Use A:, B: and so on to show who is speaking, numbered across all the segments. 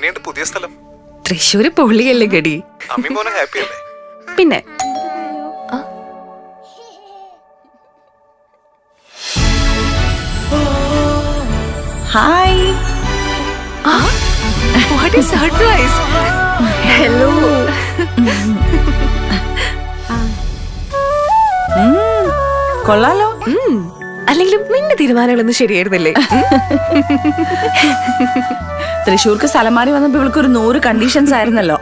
A: എങ്ങനെയുണ്ട് പുതിയ സ്ഥലം?
B: തൃശ്ശൂര് പൊള്ളിയല്ലേ ഗടി.
A: അമ്മി മോനെ ഹാപ്പി അല്ലേ?
B: പിന്നെ
C: hi.
B: What is surprise. Hello.
C: കൊള്ളാലോ.
B: അല്ലെങ്കിലും നിന്റെ തീരുമാനങ്ങളൊന്നും ശരിയായിരുന്നില്ലേ?
C: തൃശ്ശൂർക്ക് സ്ഥലം മാറി വന്നപ്പോ ഇവൾക്കൊരു 100 കണ്ടീഷൻസ് ആയിരുന്നല്ലോ.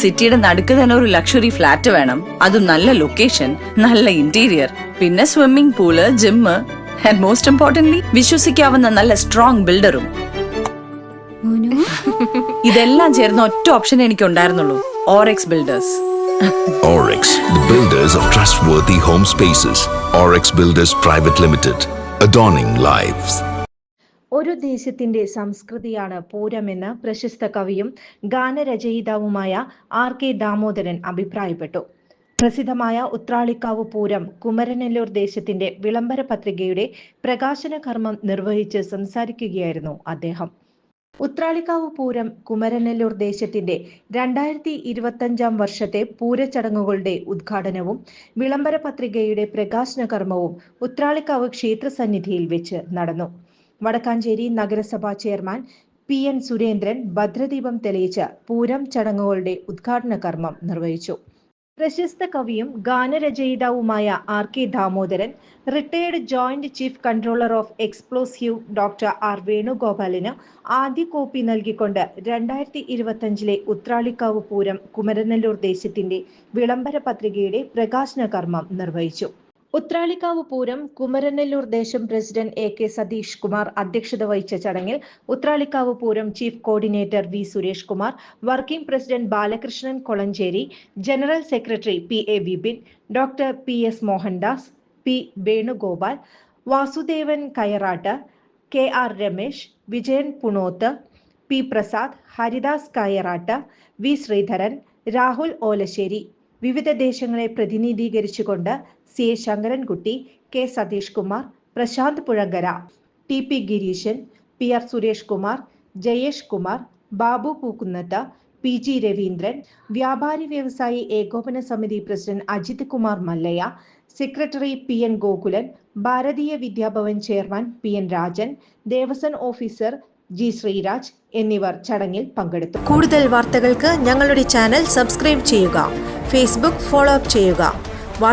C: സിറ്റിയുടെ നടുക്ക് തന്നെ ഒരു ലക്ഷറി ഫ്ലാറ്റ് വേണം, അതും നല്ല ലൊക്കേഷൻ, നല്ല ഇന്റീരിയർ, പിന്നെ swimming pool, gym, and most importantly വിശ്വസിക്കാവുന്ന നല്ല സ്ട്രോങ് ബിൽഡറും. ഇതെല്ലാം ചേർന്ന ഒറ്റ ഓപ്ഷൻ എനിക്ക് ഉണ്ടായിരുന്നുള്ളൂ, Orex builders.
D: Orex, the builders of trustworthy home spaces. Orex Builders Private Limited, adorning lives.
E: ഒരു ദേശത്തിന്റെ സംസ്കൃതിയാണ് പൂരമെന്ന് പ്രശസ്ത കവിയും ഗാനരചയിതാവുമായ RK ദാമോദരൻ അഭിപ്രായപ്പെട്ടു. പ്രസിദ്ധമായ ഉത്രാളിക്കാവ് പൂരം കുമരനെല്ലൂർ ദേശത്തിന്റെ വിളംബര പത്രികയുടെ പ്രകാശന കർമ്മം നിർവഹിച്ച് സംസാരിക്കുകയായിരുന്നു അദ്ദേഹം. ഉത്രാളിക്കാവ് പൂരം കുമരനെല്ലൂർ ദേശത്തിന്റെ 2025 വർഷത്തെ പൂരച്ചടങ്ങുകളുടെ ഉദ്ഘാടനവും വിളംബര പത്രികയുടെ പ്രകാശന കർമ്മവും ഉത്രാളിക്കാവ് ക്ഷേത്രസന്നിധിയിൽ വെച്ച് നടന്നു. വടക്കാഞ്ചേരി നഗരസഭാ ചെയർമാൻ PN സുരേന്ദ്രൻ ഭദ്രദീപം തെളിയിച്ച് പൂരം ചടങ്ങുകളുടെ ഉദ്ഘാടന കർമ്മം നിർവഹിച്ചു. പ്രശസ്ത കവിയും ഗാനരചയിതാവുമായ RK Damodaran, retired joint chief controller of explosive doctor R വേണുഗോപാലിന് ആദ്യ കോപ്പി നൽകിക്കൊണ്ട് 2025 ഉത്രാളിക്കാവ് പൂരം കുമരനെല്ലൂർ ദേശത്തിന്റെ വിളംബര പത്രികയുടെ പ്രകാശന കർമ്മം നിർവഹിച്ചു. ഉത്രാളിക്കാവ് പൂരം കുമരനെല്ലൂർ ദേശം പ്രസിഡന്റ് AK സതീഷ് കുമാർ അധ്യക്ഷത വഹിച്ച ചടങ്ങിൽ Uthralikavu Pooram chief coordinator V Suresh Kumar, working president Balakrishnan Kolancheri, general secretary PA Vipin, doctor PS Mohandas, P Venugopal, Vasudevan Kayarattu, KR Ramesh, Vijayan Punothu, P Prasad, Haridas Kayarattu, V Sreedharan, Rahul Olassery, വിവിധ ദേശങ്ങളെ പ്രതിനിധീകരിച്ചുകൊണ്ട് CA Sankarankutty, K Satheesh Kumar, Prashant Puzhankara, TP Gireesan, PR Suresh Kumar, Jayesh Kumar, Babu Pookkunnath, PG Raveendran, വ്യാപാരി വ്യവസായി ഏകോപന സമിതി president Ajith Kumar Mallaya, secretary PN Gokulan, Bharatiya Vidyabhavan chairman PN Rajan, Devaswom officer G Sreeraj എന്നിവർ ചടങ്ങിൽ പങ്കെടുത്തു.
F: കൂടുതൽ വാർത്തകൾക്ക് ഞങ്ങളുടെ ചാനൽ സബ്സ്ക്രൈബ് ചെയ്യുക, ഫേസ്ബുക്ക് ഫോളോ അപ്പ് ചെയ്യുക. വാർത്തകൾ